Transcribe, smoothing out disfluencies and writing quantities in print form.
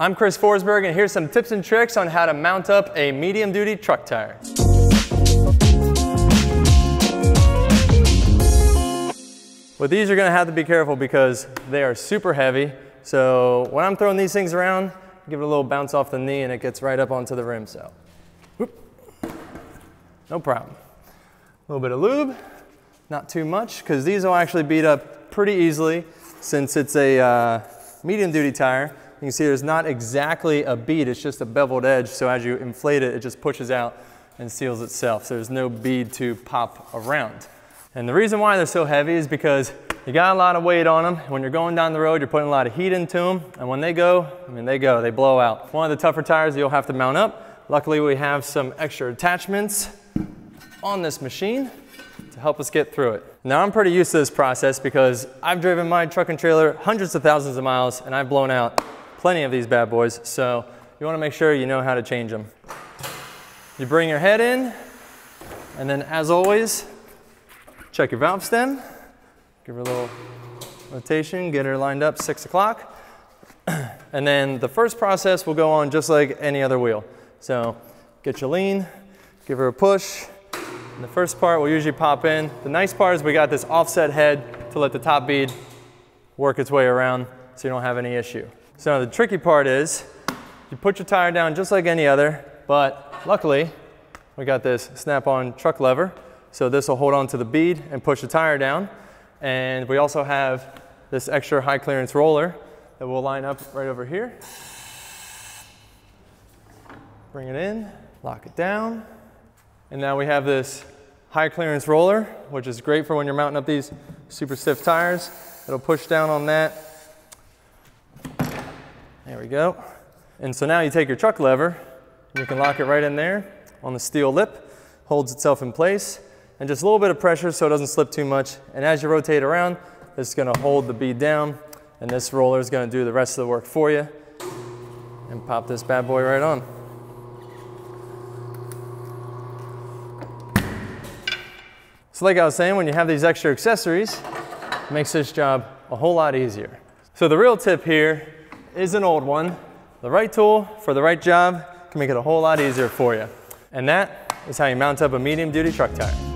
I'm Chris Forsberg, and here's some tips and tricks on how to mount up a medium-duty truck tire. With these, you're gonna have to be careful because they are super heavy. So when I'm throwing these things around, give it a little bounce off the knee and it gets right up onto the rim, so. Whoop. No problem. A little bit of lube, not too much, because these will actually beat up pretty easily since it's a medium-duty tire. You can see there's not exactly a bead, it's just a beveled edge, so as you inflate it, it just pushes out and seals itself. So there's no bead to pop around. And the reason why they're so heavy is because you got a lot of weight on them. When you're going down the road, you're putting a lot of heat into them, and when they go, they blow out. One of the tougher tires you'll have to mount up. Luckily, we have some extra attachments on this machine to help us get through it. Now, I'm pretty used to this process because I've driven my truck and trailer hundreds of thousands of miles, and I've blown out plenty of these bad boys, so you wanna make sure you know how to change them. You bring your head in, and then as always, check your valve stem, give her a little rotation, get her lined up 6 o'clock. And then the first process will go on just like any other wheel. So get your lean, give her a push. And the first part will usually pop in. The nice part is we got this offset head to let the top bead work its way around so you don't have any issue. So the tricky part is you put your tire down just like any other, but luckily we got this snap-on truck lever. So this will hold on to the bead and push the tire down. And we also have this extra high clearance roller that will line up right over here. Bring it in, lock it down. And now we have this high clearance roller, which is great for when you're mounting up these super stiff tires. It'll push down on that. There we go. And so now you take your truck lever, and you can lock it right in there on the steel lip, holds itself in place. And just a little bit of pressure so it doesn't slip too much. And as you rotate around, this is gonna hold the bead down, and this roller is gonna do the rest of the work for you. And pop this bad boy right on. So like I was saying, when you have these extra accessories, it makes this job a whole lot easier. So the real tip here is an old one. The right tool for the right job can make it a whole lot easier for you. And that is how you mount up a medium-duty truck tire.